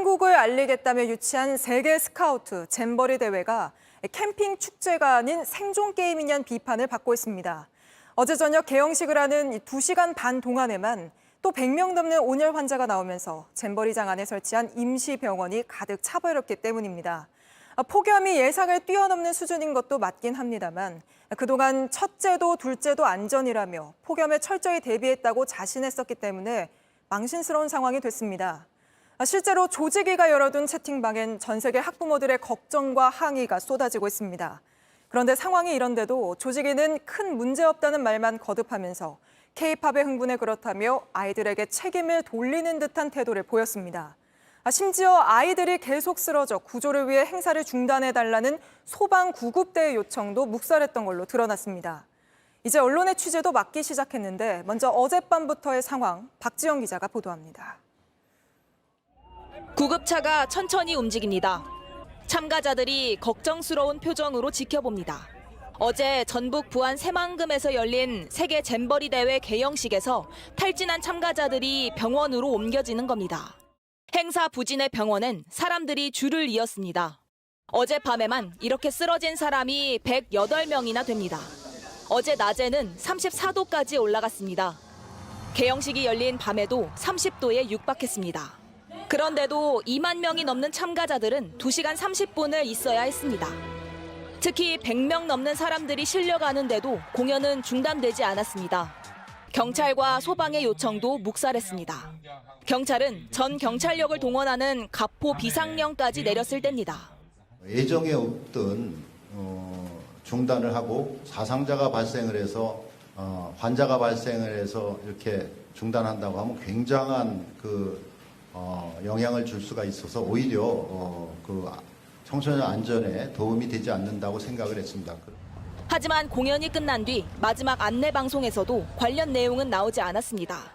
한국을 알리겠다며 유치한 세계 스카우트 잼버리 대회가 캠핑 축제가 아닌 생존 게임이냐는 비판을 받고 있습니다. 어제 저녁 개영식을 하는 2시간 반 동안에만 또 100명 넘는 온열 환자가 나오면서 잼버리장 안에 설치한 임시병원이 가득 차버렸기 때문입니다. 폭염이 예상을 뛰어넘는 수준인 것도 맞긴 합니다만 그동안 첫째도 둘째도 안전이라며 폭염에 철저히 대비했다고 자신했었기 때문에 망신스러운 상황이 됐습니다. 실제로 조직위가 열어둔 채팅방엔 전 세계 학부모들의 걱정과 항의가 쏟아지고 있습니다. 그런데 상황이 이런데도 조직위는 큰 문제 없다는 말만 거듭하면서 K-팝의 흥분에 그렇다며 아이들에게 책임을 돌리는 듯한 태도를 보였습니다. 심지어 아이들이 계속 쓰러져 구조를 위해 행사를 중단해달라는 소방구급대의 요청도 묵살했던 걸로 드러났습니다. 이제 언론의 취재도 맡기 시작했는데 먼저 어젯밤부터의 상황 박지영 기자가 보도합니다. 구급차가 천천히 움직입니다. 참가자들이 걱정스러운 표정으로 지켜봅니다. 어제 전북 부안 새만금에서 열린 세계 잼버리 대회 개영식에서 탈진한 참가자들이 병원으로 옮겨지는 겁니다. 행사 부진의 병원엔 사람들이 줄을 이었습니다. 어젯밤에만 이렇게 쓰러진 사람이 108명이나 됩니다. 어제 낮에는 34도까지 올라갔습니다. 개영식이 열린 밤에도 30도에 육박했습니다. 그런데도 2만 명이 넘는 참가자들은 2시간 30분을 있어야 했습니다. 특히 100명 넘는 사람들이 실려가는데도 공연은 중단되지 않았습니다. 경찰과 소방의 요청도 묵살했습니다. 경찰은 전 경찰력을 동원하는 가포 비상령까지 내렸을 때입니다. 예정에 없던 중단을 하고 사상자가 발생을 해서 환자가 발생을 해서 이렇게 중단한다고 하면 굉장한 영향을 줄 수가 있어서 오히려 청소년 안전에 도움이 되지 않는다고 생각을 했습니다. 하지만 공연이 끝난 뒤 마지막 안내 방송에서도 관련 내용은 나오지 않았습니다.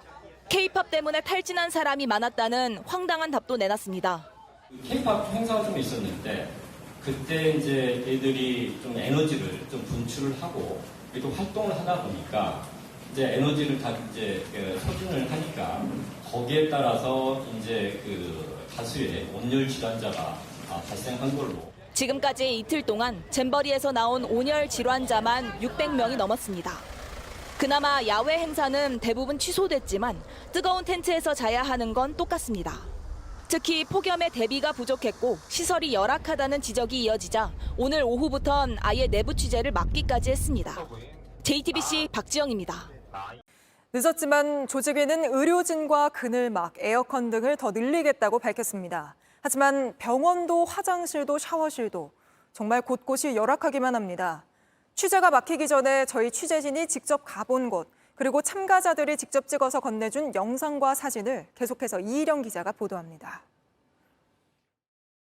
K-팝 때문에 탈진한 사람이 많았다는 황당한 답도 내놨습니다. K-팝 행사가 좀 있었는데 그때 이제 애들이 좀 에너지를 좀 분출을 하고 또 활동을 하다 보니까 이제 에너지를 다 이제 소진을 하니까 거기에 따라서 이제 다수의 온열 질환자가 발생한 걸로. 지금까지 이틀 동안 잼버리에서 나온 온열 질환자만 600명이 넘었습니다. 그나마 야외 행사는 대부분 취소됐지만 뜨거운 텐트에서 자야 하는 건 똑같습니다. 특히 폭염에 대비가 부족했고 시설이 열악하다는 지적이 이어지자 오늘 오후부턴 아예 내부 취재를 막기까지 했습니다. JTBC 박지영입니다. 늦었지만 조직위는 의료진과 그늘막, 에어컨 등을 더 늘리겠다고 밝혔습니다. 하지만 병원도 화장실도 샤워실도 정말 곳곳이 열악하기만 합니다. 취재가 막히기 전에 저희 취재진이 직접 가본 곳, 그리고 참가자들이 직접 찍어서 건네준 영상과 사진을 계속해서 이희령 기자가 보도합니다.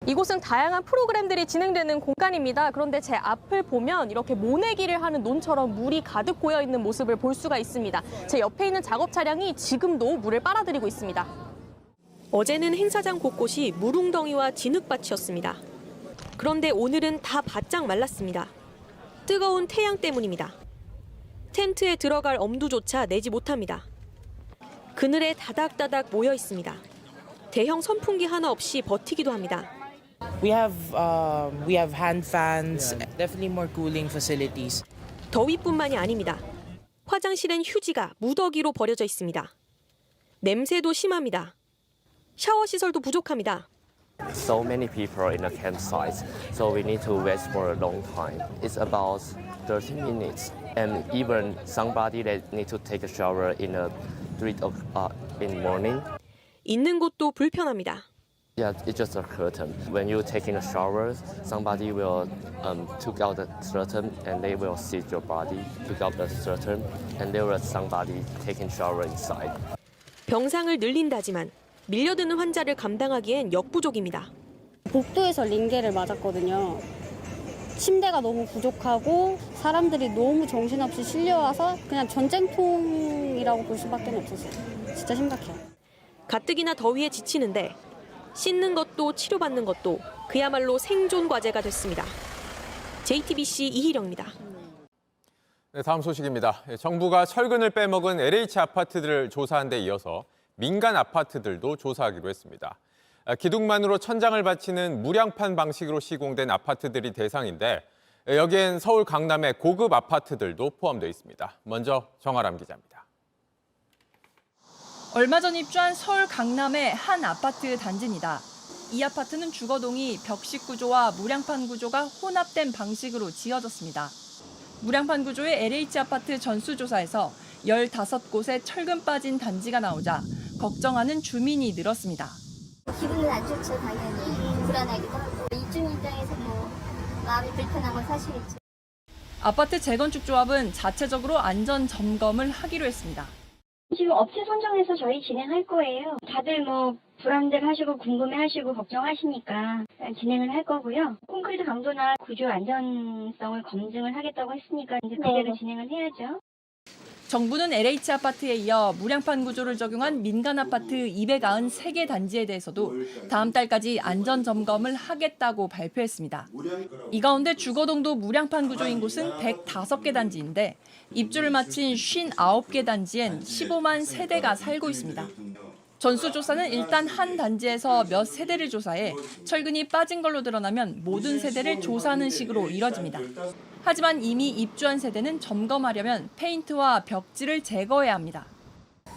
이곳은 다양한 프로그램들이 진행되는 공간입니다. 그런데 제 앞을 보면 이렇게 모내기를 하는 논처럼 물이 가득 고여 있는 모습을 볼 수가 있습니다. 제 옆에 있는 작업 차량이 지금도 물을 빨아들이고 있습니다. 어제는 행사장 곳곳이 물웅덩이와 진흙밭이었습니다. 그런데 오늘은 다 바짝 말랐습니다. 뜨거운 태양 때문입니다. 텐트에 들어갈 엄두조차 내지 못합니다. 그늘에 다닥다닥 모여 있습니다. 대형 선풍기 하나 없이 버티기도 합니다. We have hand fans, definitely more cooling facilities. 더위뿐만이 아닙니다. 화장실엔 휴지가 무더기로 버려져 있습니다. 냄새도 심합니다. 샤워 시설도 부족합니다. So many people in the campsite, so we need to wait for a long time. It's about 30 minutes, and even somebody that need to take a shower in the 3 o'clock in the morning. 있는 곳도 불편합니다. Yeah, it's just a curtain. When you're taking a shower, somebody will took out the curtain and they will see your body, took out the curtain, and there was somebody taking shower inside. 병상을 늘린다지만 밀려드는 환자를 감당하기엔 역부족입니다. 복도에서 링게를 맞았거든요. 침대가 너무 부족하고 사람들이 너무 정신없이 실려와서 그냥 전쟁통이라고 볼 수밖에 없었어요. 진짜 심각해요. 가뜩이나 더위에 지치는데 씻는 것도 치료받는 것도 그야말로 생존 과제가 됐습니다. JTBC 이희령입니다. 네, 다음 소식입니다. 정부가 철근을 빼먹은 LH 아파트들을 조사한 데 이어서 민간 아파트들도 조사하기로 했습니다. 기둥만으로 천장을 받치는 무량판 방식으로 시공된 아파트들이 대상인데 여기엔 서울 강남의 고급 아파트들도 포함되어 있습니다. 먼저 정아람 기자입니다. 얼마 전 입주한 서울 강남의 한 아파트 단지입니다. 이 아파트는 주거동이 벽식 구조와 무량판 구조가 혼합된 방식으로 지어졌습니다. 무량판 구조의 LH 아파트 전수조사에서 15곳에 철근 빠진 단지가 나오자 걱정하는 주민이 늘었습니다. 기분은 안 좋죠, 당연히. 불안하기도 하고. 입주민 입장에서 마음이 불편한 건 사실이죠. 아파트 재건축 조합은 자체적으로 안전 점검을 하기로 했습니다. 지금 업체 선정해서 저희 진행할 거예요. 다들 불안들 하시고 궁금해하시고 걱정하시니까 진행을 할 거고요. 콘크리트 강도나 구조 안전성을 검증을 하겠다고 했으니까 이제 그대로 진행을 해야죠. 정부는 LH 아파트에 이어 무량판 구조를 적용한 민간 아파트 293개 단지에 대해서도 다음 달까지 안전 점검을 하겠다고 발표했습니다. 이 가운데 주거동도 무량판 구조인 곳은 105개 단지인데 입주를 마친 59개 단지엔 15만 세대가 살고 있습니다. 전수조사는 일단 한 단지에서 몇 세대를 조사해 철근이 빠진 걸로 드러나면 모든 세대를 조사하는 식으로 이뤄집니다. 하지만 이미 입주한 세대는 점검하려면 페인트와 벽지를 제거해야 합니다.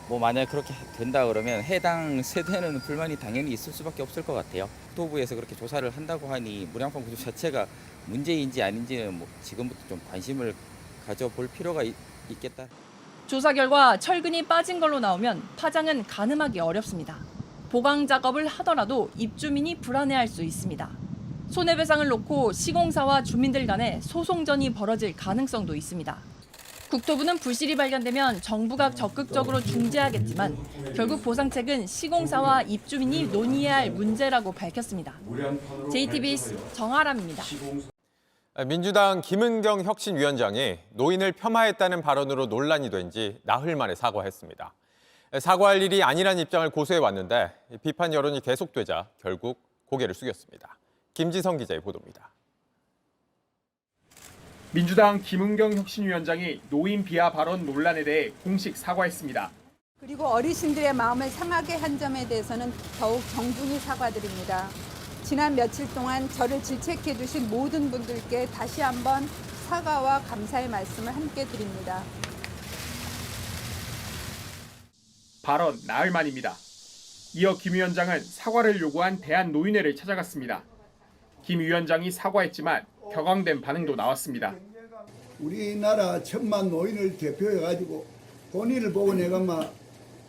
만약에 그렇게 된다 그러면 해당 세대는 불만이 당연히 있을 수밖에 없을 것 같아요. 국토부에서 그렇게 조사를 한다고 하니 무량판 구조 자체가 문제인지 아닌지는 지금부터 좀 관심을 가져볼 필요가 있겠다. 조사 결과 철근이 빠진 걸로 나오면 파장은 가늠하기 어렵습니다. 보강 작업을 하더라도 입주민이 불안해할 수 있습니다. 손해배상을 놓고 시공사와 주민들 간에 소송전이 벌어질 가능성도 있습니다. 국토부는 부실이 발견되면 정부가 적극적으로 중재하겠지만 결국 보상책은 시공사와 입주민이 논의해야 할 문제라고 밝혔습니다. JTBC 정아람입니다. 민주당 김은경 혁신위원장이 노인을 폄하했다는 발언으로 논란이 된 지 나흘 만에 사과했습니다. 사과할 일이 아니란 입장을 고수해왔는데 비판 여론이 계속되자 결국 고개를 숙였습니다. 김지성 기자의 보도입니다. 민주당 김은경 혁신위원장이 노인 비하 발언 논란에 대해 공식 사과했습니다. 그리고 어르신들의 마음을 상하게 한 점에 대해서는 더욱 정중히 사과드립니다. 지난 며칠 동안 저를 질책해 주신 모든 분들께 다시 한번 사과와 감사의 말씀을 함께 드립니다. 발언 나흘 만입니다. 이어 김 위원장은 사과를 요구한 대한노인회를 찾아갔습니다. 김 위원장이 사과했지만 격앙된 반응도 나왔습니다. 우리나라 1000만 노인을 대표해가지고 본인을 보고 내가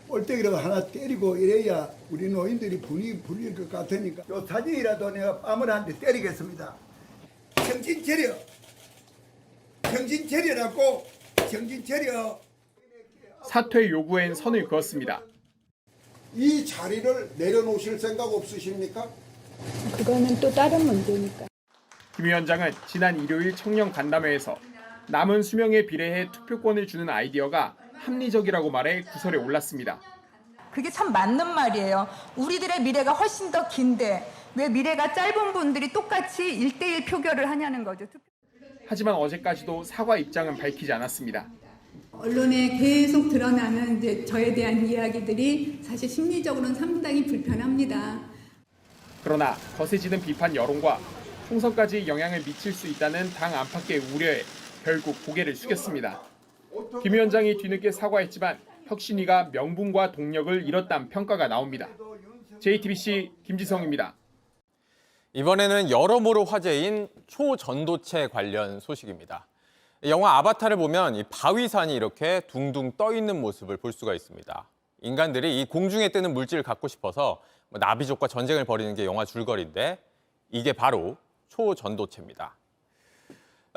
꼴대기라고 하나 때리고 이래야 우리 노인들이 분이 풀릴 것 같으니까 요 사진이라도 내가 뺨을 한 대 때리겠습니다. 정신 차려. 정신 차리라고. 정신 차려. 사퇴 요구엔 선을 그었습니다. 이 자리를 내려놓으실 생각 없으십니까? 그거는 또 다른 문제니까. 김 위원장은 지난 일요일 청년 간담회에서 남은 수명에 비례해 투표권을 주는 아이디어가 합리적이라고 말해 구설에 올랐습니다. 그게 참 맞는 말이에요. 우리들의 미래가 훨씬 더 긴데 왜 미래가 짧은 분들이 똑같이 1대1 표결을 하냐는 거죠. 하지만 어제까지도 사과 입장은 밝히지 않았습니다. 언론에 계속 드러나는 저에 대한 이야기들이 사실 심리적으로는 상당히 불편합니다. 그러나 거세지는 비판 여론과 총선까지 영향을 미칠 수 있다는 당 안팎의 우려에 결국 고개를 숙였습니다. 김 위원장이 뒤늦게 사과했지만 혁신위가 명분과 동력을 잃었다는 평가가 나옵니다. JTBC 김지성입니다. 이번에는 여러모로 화제인 초전도체 관련 소식입니다. 영화 아바타를 보면 이 바위산이 이렇게 둥둥 떠 있는 모습을 볼 수가 있습니다. 인간들이 이 공중에 뜨는 물질을 갖고 싶어서 나비족과 전쟁을 벌이는 게 영화 줄거리인데 이게 바로 초전도체입니다.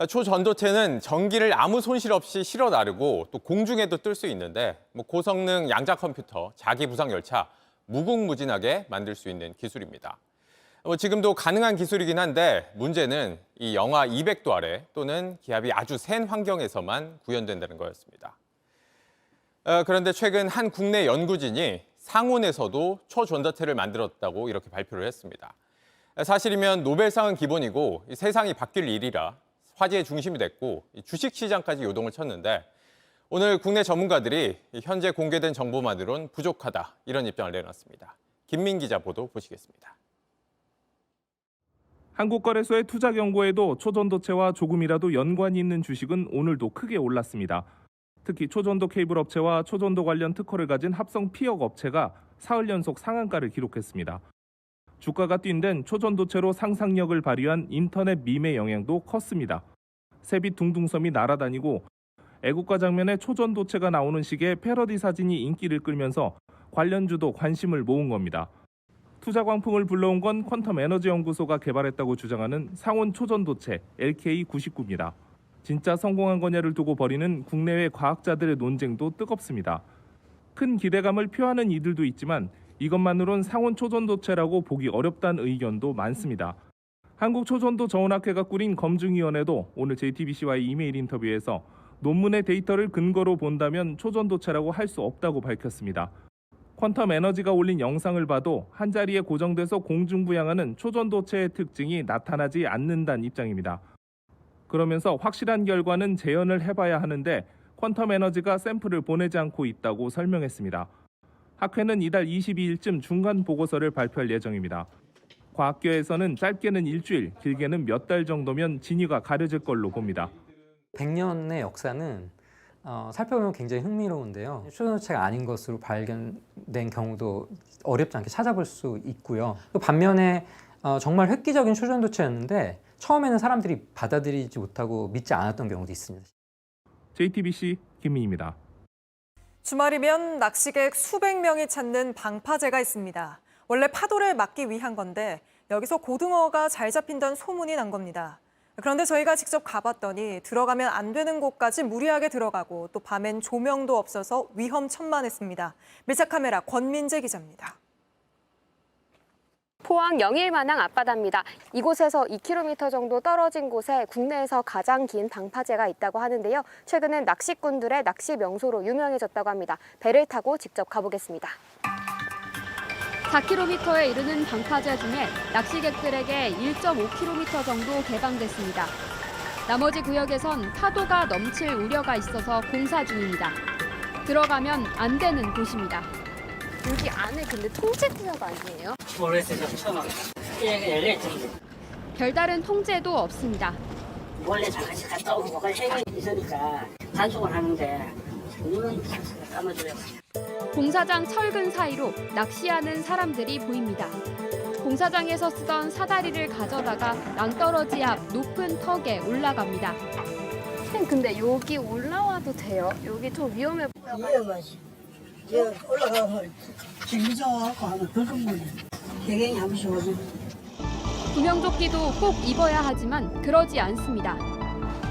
초전도체는 전기를 아무 손실 없이 실어 나르고 또 공중에도 뜰 수 있는데 고성능 양자 컴퓨터, 자기 부상 열차 무궁무진하게 만들 수 있는 기술입니다. 지금도 가능한 기술이긴 한데 문제는 이 영하 200도 아래 또는 기압이 아주 센 환경에서만 구현된다는 거였습니다. 그런데 최근 한 국내 연구진이 상온에서도 초전도체를 만들었다고 이렇게 발표를 했습니다. 사실이면 노벨상은 기본이고 세상이 바뀔 일이라 화제의 중심이 됐고 주식시장까지 요동을 쳤는데 오늘 국내 전문가들이 현재 공개된 정보만으론 부족하다 이런 입장을 내놨습니다. 김민 기자 보도 보시겠습니다. 한국거래소의 투자 경고에도 초전도체와 조금이라도 연관이 있는 주식은 오늘도 크게 올랐습니다. 특히 초전도 케이블 업체와 초전도 관련 특허를 가진 합성 피혁 업체가 사흘 연속 상한가를 기록했습니다. 주가가 뛴 데는 초전도체로 상상력을 발휘한 인터넷 밈의 영향도 컸습니다. 새빛 둥둥섬이 날아다니고 애국가 장면에 초전도체가 나오는 식의 패러디 사진이 인기를 끌면서 관련주도 관심을 모은 겁니다. 투자 광풍을 불러온 건 퀀텀 에너지 연구소가 개발했다고 주장하는 상온 초전도체 LK99입니다. 진짜 성공한 거냐를 두고 벌이는 국내외 과학자들의 논쟁도 뜨겁습니다. 큰 기대감을 표하는 이들도 있지만 이것만으론 상온 초전도체라고 보기 어렵다는 의견도 많습니다. 한국초전도저온학회가 꾸린 검증위원회도 오늘 JTBC와의 이메일 인터뷰에서 논문의 데이터를 근거로 본다면 초전도체라고 할 수 없다고 밝혔습니다. 퀀텀 에너지가 올린 영상을 봐도 한자리에 고정돼서 공중부양하는 초전도체의 특징이 나타나지 않는다는 입장입니다. 그러면서 확실한 결과는 재현을 해봐야 하는데 퀀텀 에너지가 샘플을 보내지 않고 있다고 설명했습니다. 학회는 이달 22일쯤 중간 보고서를 발표할 예정입니다. 과학계에서는 짧게는 일주일, 길게는 몇 달 정도면 진위가 가려질 걸로 봅니다. 100년의 역사는 살펴보면 굉장히 흥미로운데요. 초전도체가 아닌 것으로 발견된 경우도 어렵지 않게 찾아볼 수 있고요. 또 반면에 정말 획기적인 초전도체였는데 처음에는 사람들이 받아들이지 못하고 믿지 않았던 경우도 있습니다. JTBC 김민희입니다. 주말이면 낚시객 수백 명이 찾는 방파제가 있습니다. 원래 파도를 막기 위한 건데 여기서 고등어가 잘 잡힌다는 소문이 난 겁니다. 그런데 저희가 직접 가봤더니 들어가면 안 되는 곳까지 무리하게 들어가고 또 밤엔 조명도 없어서 위험천만했습니다. 밀착카메라 권민재 기자입니다. 포항 영일만항 앞바다입니다. 이곳에서 2km 정도 떨어진 곳에 국내에서 가장 긴 방파제가 있다고 하는데요. 최근엔 낚시꾼들의 낚시 명소로 유명해졌다고 합니다. 배를 타고 직접 가보겠습니다. 4km에 이르는 방파제 중에 낚시객들에게 1.5km 정도 개방됐습니다. 나머지 구역에선 파도가 넘칠 우려가 있어서 공사 중입니다. 들어가면 안 되는 곳입니다. 여기 안에 근데 통제 구역 아니에요? 모르겠어요. 처음 열렸죠. 별다른 통제도 없습니다. 원래 잠깐씩 갔다 오고 뭐가 생각이 있으니까 단속을 하는데 눈은 감아줘요. 공사장 철근 사이로 낚시하는 사람들이 보입니다. 공사장에서 쓰던 사다리를 가져다가 낭떠러지 앞 높은 턱에 올라갑니다. 근데 여기 올라와도 돼요? 여기 좀 위험해 보여요. 위험하지. 올라가면 재미져갖고 하면 그런 거예요. 배경이 한 번씩 오면. 구명조끼도 꼭 입어야 하지만 그러지 않습니다.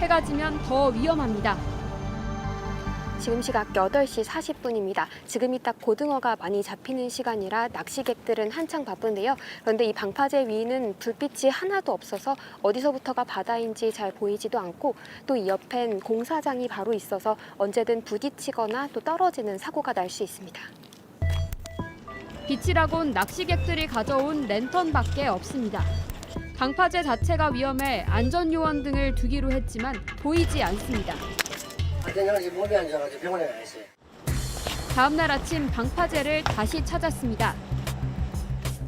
해가 지면 더 위험합니다. 지금 시각 8시 40분입니다. 지금이 딱 고등어가 많이 잡히는 시간이라 낚시객들은 한창 바쁜데요. 그런데 이 방파제 위는 불빛이 하나도 없어서 어디서부터가 바다인지 잘 보이지도 않고 또 이 옆엔 공사장이 바로 있어서 언제든 부딪히거나 또 떨어지는 사고가 날 수 있습니다. 빛이라곤 낚시객들이 가져온 랜턴밖에 없습니다. 방파제 자체가 위험해 안전요원 등을 두기로 했지만 보이지 않습니다. 몸이 안 좋아가지고 병원에 가 있어요. 다음 날 아침 방파제를 다시 찾았습니다.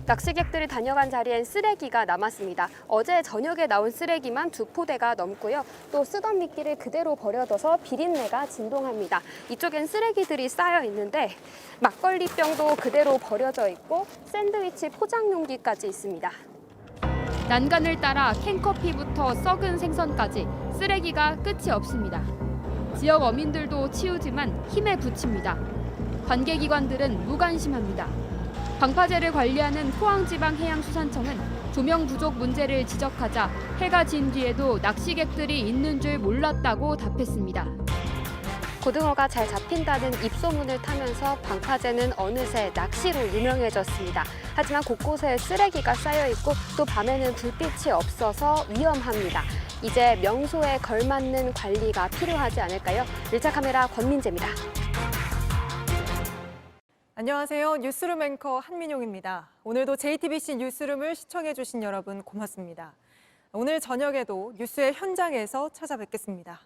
낚시객들이 다녀간 자리엔 쓰레기가 남았습니다. 어제 저녁에 나온 쓰레기만 2포대가 넘고요. 또 쓰던 미끼를 그대로 버려둬서 비린내가 진동합니다. 이쪽엔 쓰레기들이 쌓여 있는데 막걸리병도 그대로 버려져 있고 샌드위치 포장 용기까지 있습니다. 난간을 따라 캔커피부터 썩은 생선까지 쓰레기가 끝이 없습니다. 지역 어민들도 치우지만 힘에 부칩니다. 관계기관들은 무관심합니다. 방파제를 관리하는 포항지방해양수산청은 조명 부족 문제를 지적하자 해가 진 뒤에도 낚시객들이 있는 줄 몰랐다고 답했습니다. 고등어가 잘 잡힌다는 입소문을 타면서 방파제는 어느새 낚시로 유명해졌습니다. 하지만 곳곳에 쓰레기가 쌓여있고 또 밤에는 불빛이 없어서 위험합니다. 이제 명소에 걸맞는 관리가 필요하지 않을까요? 밀착카메라 권민재입니다. 안녕하세요. 뉴스룸 앵커 한민용입니다. 오늘도 JTBC 뉴스룸을 시청해주신 여러분 고맙습니다. 오늘 저녁에도 뉴스의 현장에서 찾아뵙겠습니다.